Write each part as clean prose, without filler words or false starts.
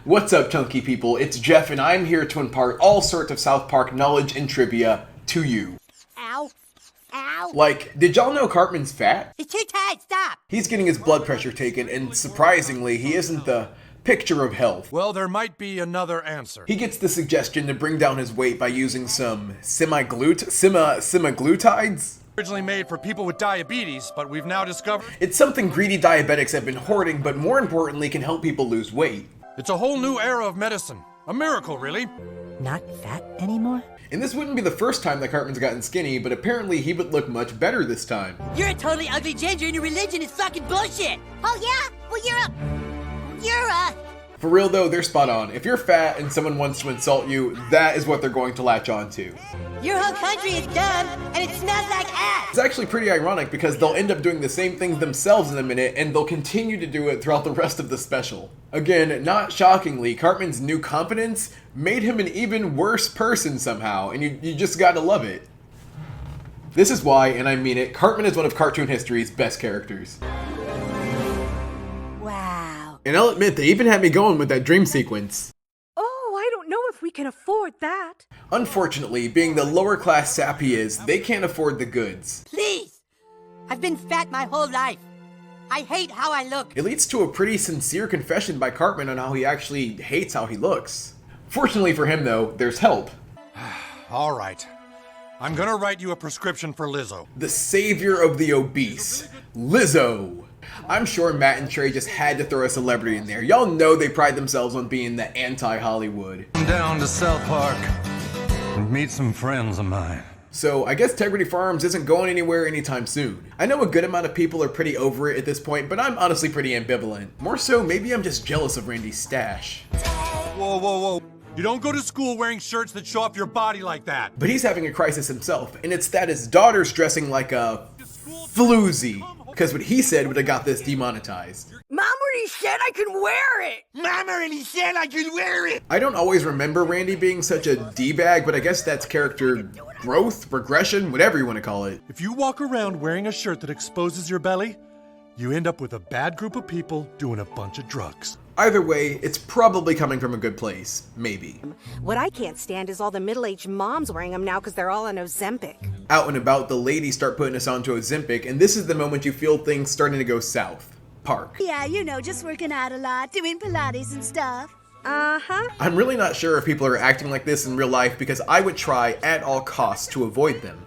What's up, chunky people? It's Jeff, and I'm here to impart all sorts of South Park knowledge and trivia to you. Ow. Ow. Like, did y'all know Cartman's fat? It's too tight, stop. He's getting his blood pressure taken, and surprisingly, he isn't the picture of health. Well, there might be another answer. He gets the suggestion to bring down his weight by using some semaglutides? Originally made for people with diabetes, but we've now discovered It's something greedy diabetics have been hoarding, but more importantly can help people lose weight. it's a whole new era of medicine. A miracle, really. Not fat anymore? And this wouldn't be the first time that Cartman's gotten skinny, but apparently he would look much better this time. You're a totally ugly ginger and your religion is fucking bullshit. Oh yeah? Well, you're a... For real though, they're spot on. If you're fat and someone wants to insult you, that is what they're going to latch on to. Your whole country is dumb and it smells like ass. It's actually pretty ironic because they'll end up doing the same things themselves in a minute and they'll continue to do it throughout the rest of the special. Again, not shockingly, Cartman's new confidence made him an even worse person somehow, and you just gotta love it. This is why, and I mean it, Cartman is one of cartoon history's best characters. Wow. And I'll admit, they even had me going with that dream sequence. Oh, I don't know if we can afford that. Unfortunately, being the lower class sap he is, they can't afford the goods. Please. I've been fat my whole life. I hate how I look. It leads to a pretty sincere confession by Cartman on how he actually hates how he looks. Fortunately for him though, there's help. All right. I'm gonna write you a prescription for Lizzo. The savior of the obese, Lizzo. I'm sure Matt and Trey just had to throw a celebrity in there. Y'all know they pride themselves on being the anti-Hollywood. Come down to South Park and meet some friends of mine. So I guess Tegrity Farms isn't going anywhere anytime soon. I know a good amount of people are pretty over it at this point, but I'm honestly pretty ambivalent. More so, maybe I'm just jealous of Randy's stash. Whoa, whoa, whoa. You don't go to school wearing shirts that show off your body like that. But he's having a crisis himself, and it's that his daughter's dressing like a floozy. Because what he said would have got this demonetized. Mom already said I can wear it. Mom already said I could wear it. I don't always remember Randy being such a D-bag, but I guess that's character growth, regression, whatever you want to call it. If you walk around wearing a shirt that exposes your belly, you end up with a bad group of people doing a bunch of drugs. Either way, it's probably coming from a good place. Maybe. What I can't stand is all the middle-aged moms wearing them now because they're all on Ozempic. Out and about, the ladies start putting us onto Ozempic, and this is the moment you feel things starting to go south. Park. Yeah, you know, just working out a lot, doing Pilates and stuff. Uh-huh. I'm really not sure if people are acting like this in real life because I would try at all costs to avoid them.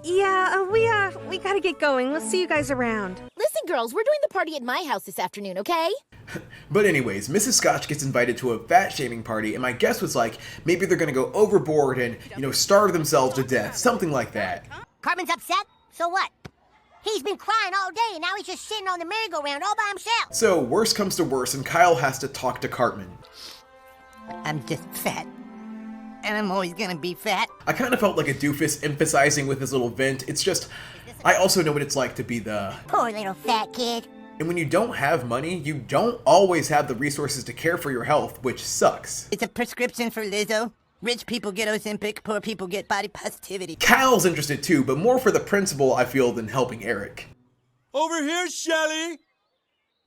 Yeah, we gotta get going. We'll see you guys around. Listen, girls, we're doing the party at my house this afternoon, okay? But anyways, Mrs. Scotch gets invited to a fat-shaming party, and my guess was like, maybe they're gonna go overboard and, starve themselves to death, something like that. Cartman's upset? So what? He's been crying all day and now he's just sitting on the merry-go-round all by himself. So, worse comes to worse, and Kyle has to talk to Cartman. I'm just fat. And I'm always gonna be fat. I kind of felt like a doofus emphasizing with his little vent. It's just, I also know what it's like to be the... Poor little fat kid. And when you don't have money, you don't always have the resources to care for your health, which sucks. It's a prescription for Lizzo. Rich people get Ozempic, poor people get body positivity. Kyle's interested too, but more for the principle, I feel, than helping Eric. Over here, Shelly!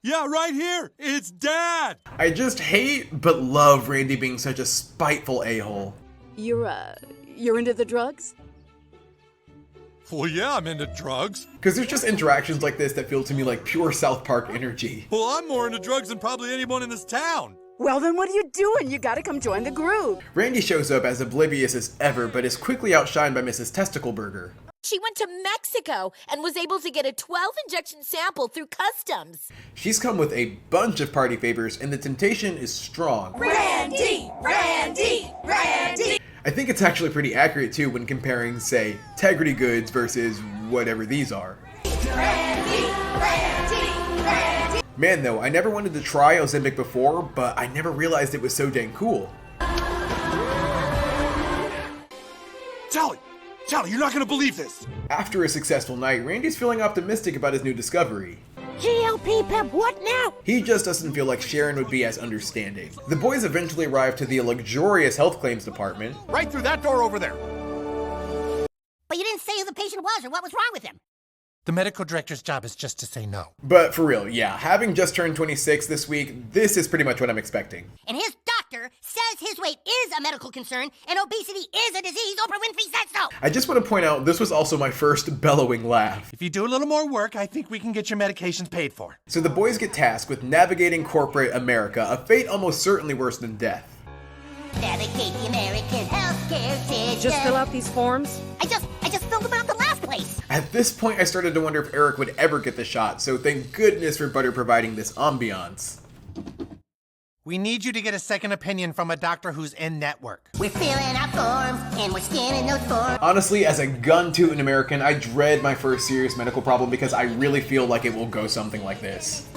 Yeah, right here! It's Dad! I just hate but love Randy being such a spiteful a-hole. You're into the drugs? Well, yeah, I'm into drugs. Because there's just interactions like this that feel to me like pure South Park energy. Well, I'm more into drugs than probably anyone in this town. Well, then what are you doing? You gotta come join the group. Randy shows up as oblivious as ever, but is quickly outshined by Mrs. Testicleburger. She went to Mexico and was able to get a 12-injection sample through customs. She's come with a bunch of party favors, and the temptation is strong. Randy! Randy! Randy! I think it's actually pretty accurate too when comparing, say, Tegrity Goods versus whatever these are. Randy! Randy! Randy! Man though, I never wanted to try Ozempic before, but I never realized it was so dang cool. Charlie, you're not gonna believe this! After a successful night, Randy's feeling optimistic about his new discovery. GLP pep, what now? He just doesn't feel like Sharon would be as understanding. The boys eventually arrive to the luxurious health claims department. Right through that door over there. But you didn't say who the patient was or what was wrong with him. The medical director's job is just to say no. But for real, yeah, having just turned 26 this week, this is pretty much what I'm expecting. And his doctor says his weight is a medical concern and obesity is a disease. Oprah Winfrey said so. I just want to point out, this was also my first bellowing laugh. If you do a little more work, I think we can get your medications paid for. So the boys get tasked with navigating corporate America, a fate almost certainly worse than death. Navigate the American healthcare system. Just fill out these forms? I just filled them out the last place. At this point, I started to wonder if Eric would ever get the shot, so thank goodness for Butter providing this ambiance. We need you to get a second opinion from a doctor who's in network. We're filling out forms and we're scanning those forms. Honestly, as a gun-tooting American, I dread my first serious medical problem because I really feel like it will go something like this.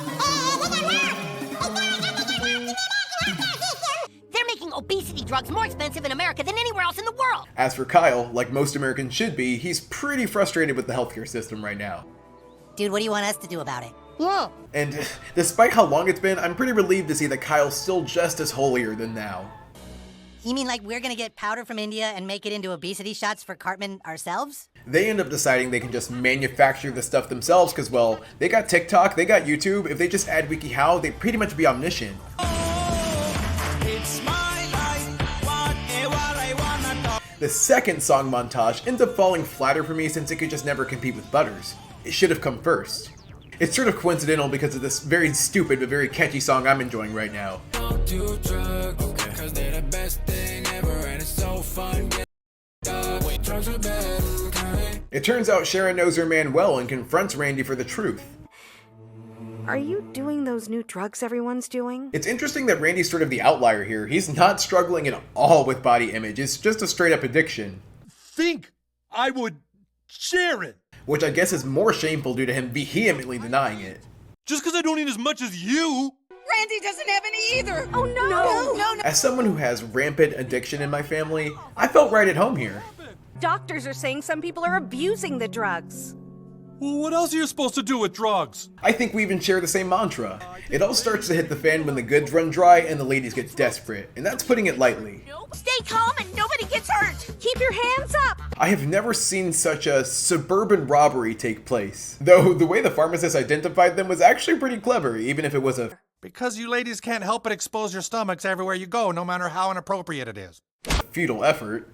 They're making obesity drugs more expensive in America than anywhere else in the world. As for Kyle, like most Americans should be, he's pretty frustrated with the healthcare system right now. Dude, what do you want us to do about it? And despite how long it's been, I'm pretty relieved to see that Kyle's still just as holier than thou. You mean like we're gonna get powder from India and make it into obesity shots for Cartman ourselves? They end up deciding they can just manufacture the stuff themselves because, well, they got TikTok, they got YouTube. If they just add WikiHow, they'd pretty much be omniscient. The second song montage ends up falling flatter for me since it could just never compete with Butters. It should have come first. It's sort of coincidental because of this very stupid but very catchy song I'm enjoying right now. Don't do drugs, cause they're the best thing ever and it's so fun. Drugs are bad. It turns out Sharon knows her man well and confronts Randy for the truth. Are you doing those new drugs everyone's doing? It's interesting that Randy's sort of the outlier here. He's not struggling at all with body image. It's just a straight up addiction. Think I would share it. Which I guess is more shameful due to him vehemently denying it. Just because I don't eat as much as you. Randy doesn't have any either. Oh no! As someone who has rampant addiction in my family, I felt right at home here. Doctors are saying some people are abusing the drugs. Well, what else are you supposed to do with drugs? I think we even share the same mantra. It all starts to hit the fan when the goods run dry and the ladies get desperate, and that's putting it lightly. Stay calm and nobody gets hurt. Keep your hands up! I have never seen such a suburban robbery take place. Though the way the pharmacist identified them was actually pretty clever, even if it was a Because you ladies can't help but expose your stomachs everywhere you go, no matter how inappropriate it is. futile effort.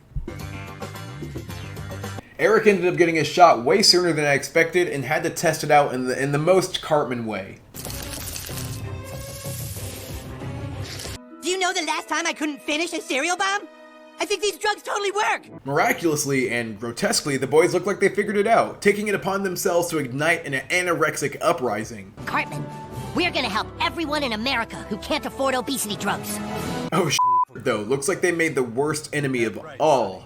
Eric ended up getting his shot way sooner than I expected and had to test it out in the most Cartman way. Do you know the last time I couldn't finish a cereal bomb? I think these drugs totally work. Miraculously and grotesquely, the boys look like they figured it out, taking it upon themselves to ignite an anorexic uprising. Cartman, we're gonna help everyone in America who can't afford obesity drugs. Oh though, looks like they made the worst enemy of all.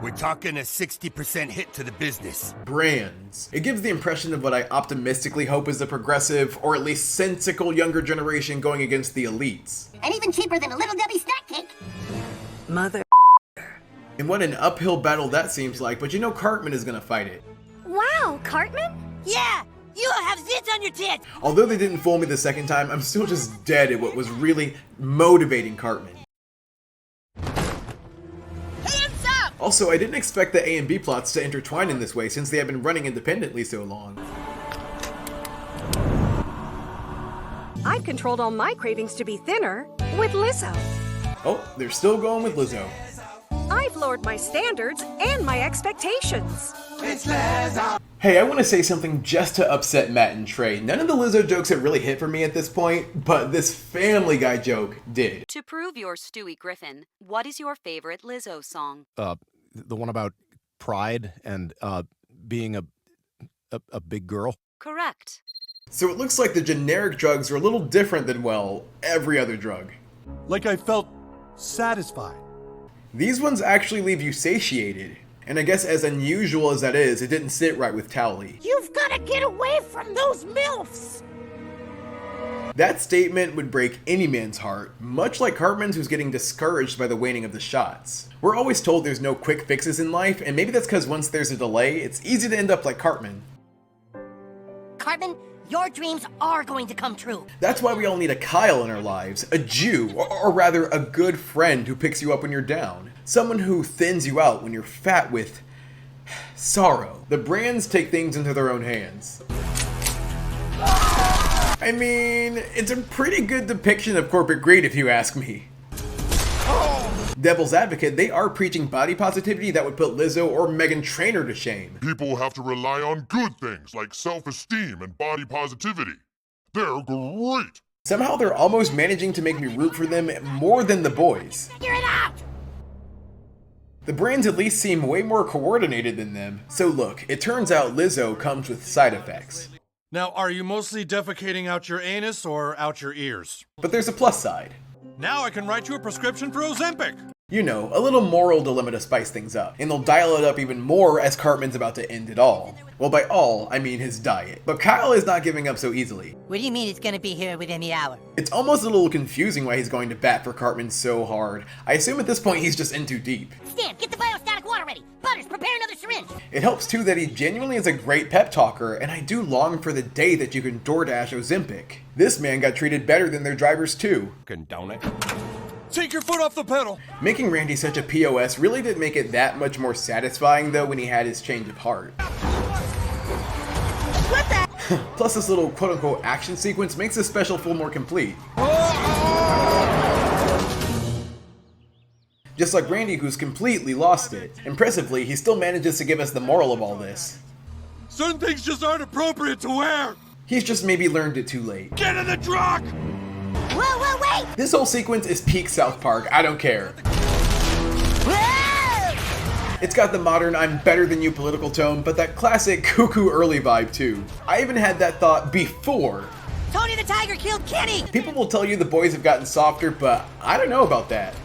We're talking a 60% hit to the business. Brands. It gives the impression of what I optimistically hope is the progressive, or at least sensical younger generation going against the elites. And even cheaper than a Little Debbie snack cake. Mother. And what an uphill battle that seems like, but you know Cartman is gonna fight it. Wow, Cartman? Yeah, you have zits on your tits. Although they didn't fool me the second time, I'm still just dead at what was really motivating Cartman. Also, I didn't expect the A and B plots to intertwine in this way since they have been running independently so long. I've controlled all my cravings to be thinner with Lizzo. Oh, they're still going with Lizzo. I've lowered my standards and my expectations. Hey, I want to say something just to upset Matt and Trey. None of the Lizzo jokes have really hit for me at this point, but this Family Guy joke did. To prove you're Stewie Griffin, what is your favorite Lizzo song? The one about pride and being a big girl. Correct. So it looks like the generic drugs are a little different than, well, every other drug. Like I felt satisfied. These ones actually leave you satiated. And I guess as unusual as that is, it didn't sit right with Towley. You've gotta get away from those MILFs! That statement would break any man's heart, much like Cartman's who's getting discouraged by the waning of the shots. We're always told there's no quick fixes in life, and maybe that's because once there's a delay, it's easy to end up like Cartman. Cartman, your dreams are going to come true. That's why we all need a Kyle in our lives, a Jew, or rather a good friend who picks you up when you're down. Someone who thins you out when you're fat with Sorrow. The brands take things into their own hands. I mean, it's a pretty good depiction of corporate greed if you ask me. Devil's advocate, they are preaching body positivity that would put Lizzo or Meghan Trainor to shame. People have to rely on good things like self-esteem and body positivity. They're great. Somehow they're almost managing to make me root for them more than the boys. Figure it out! The brands at least seem way more coordinated than them. So look, it turns out Lizzo comes with side effects. Now, are you mostly defecating out your anus or out your ears? But there's a plus side. Now I can write you a prescription for Ozempic. You know, a little moral dilemma to spice things up, and they'll dial it up even more as Cartman's about to end it all. Well, by all, I mean his diet. But Kyle is not giving up so easily. What do you mean it's gonna be here within the hour? It's almost a little confusing why he's going to bat for Cartman so hard. I assume at this point he's just in too deep. Stan, get the biostatic water ready. Butters, prepare another syringe. It helps too that he genuinely is a great pep talker, and I do long for the day that you can DoorDash Ozempic. This man got treated better than their drivers too. Condone it. Take your foot off the pedal. Making Randy such a POS really did make it that much more satisfying though when he had his change of heart. What the? Plus this little quote-unquote action sequence makes the special feel more complete. Just like Randy, who's completely lost it. Impressively, he still manages to give us the moral of all this. Certain things just aren't appropriate to wear. He's just maybe learned it too late. Get in the truck! Whoa, wait! This whole sequence is peak South Park, I don't care. Whoa! It's got the modern I'm better than you political tone, but that classic cuckoo early vibe too. I even had that thought before. Tony the Tiger killed Kenny! People will tell you the boys have gotten softer, but I don't know about that.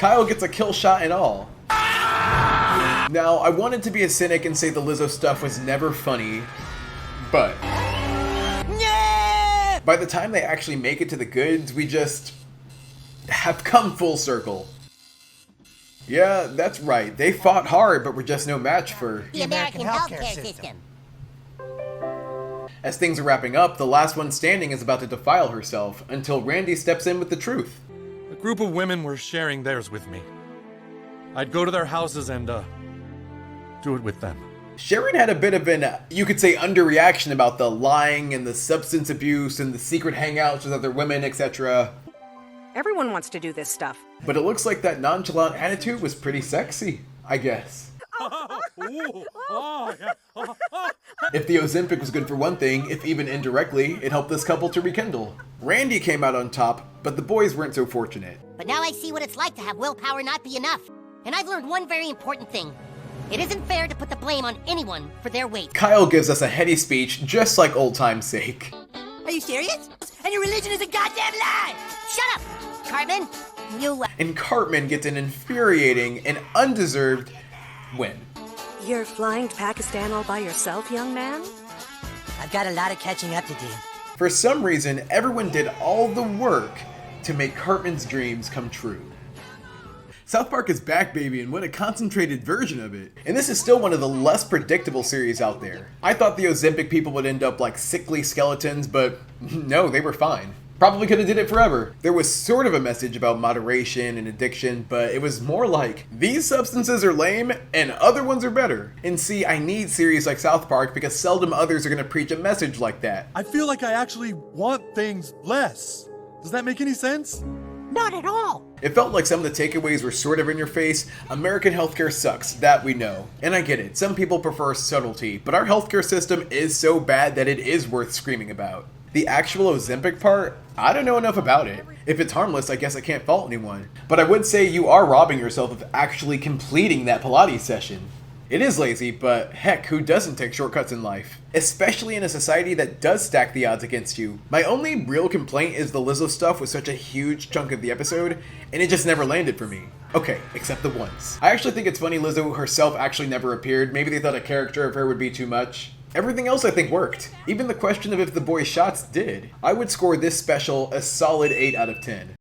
Kyle gets a kill shot and all. Now, I wanted to be a cynic and say the Lizzo stuff was never funny, but by the time they actually make it to the goods, we just have come full circle. Yeah, that's right. They fought hard, but were just no match for the American healthcare system. As things are wrapping up, the last one standing is about to defile herself until Randy steps in with the truth. A group of women were sharing theirs with me. I'd go to their houses and, do it with them. Sharon had a bit of an, you could say, underreaction about the lying and the substance abuse and the secret hangouts with other women, etc. Everyone wants to do this stuff. But it looks like that nonchalant attitude was pretty sexy, I guess. If the Ozempic was good for one thing, if even indirectly, it helped this couple to rekindle. Randy came out on top, but the boys weren't so fortunate. But now I see what it's like to have willpower not be enough. And I've learned one very important thing. It isn't fair to put the blame on anyone for their weight. Kyle gives us a heady speech just like old time's sake. Are you serious? And your religion is a goddamn lie! Shut up, Cartman. You... And Cartman gets an infuriating and undeserved win. You're flying to Pakistan all by yourself, young man? I've got a lot of catching up to do. For some reason, everyone did all the work to make Cartman's dreams come true. South Park is back, baby, and what a concentrated version of it. And this is still one of the less predictable series out there. I thought the Ozempic people would end up like sickly skeletons, but no, they were fine. Probably could have did it forever. There was sort of a message about moderation and addiction, but it was more like, these substances are lame and other ones are better. And see, I need series like South Park because seldom others are gonna preach a message like that. I feel like I actually want things less. Does that make any sense? Not at all. It felt like some of the takeaways were sort of in your face. American healthcare sucks, that we know. And I get it, some people prefer subtlety, but our healthcare system is so bad that it is worth screaming about. The actual Ozempic part, I don't know enough about it. If it's harmless, I guess I can't fault anyone. But I would say you are robbing yourself of actually completing that Pilates session. It is lazy, but heck, who doesn't take shortcuts in life? Especially in a society that does stack the odds against you. My only real complaint is the Lizzo stuff was such a huge chunk of the episode, and it just never landed for me. Okay, except the once. I actually think it's funny Lizzo herself actually never appeared. Maybe they thought a character of her would be too much. Everything else I think worked. Even the question of if the boys' shots did. I would score this special a solid 8 out of 10.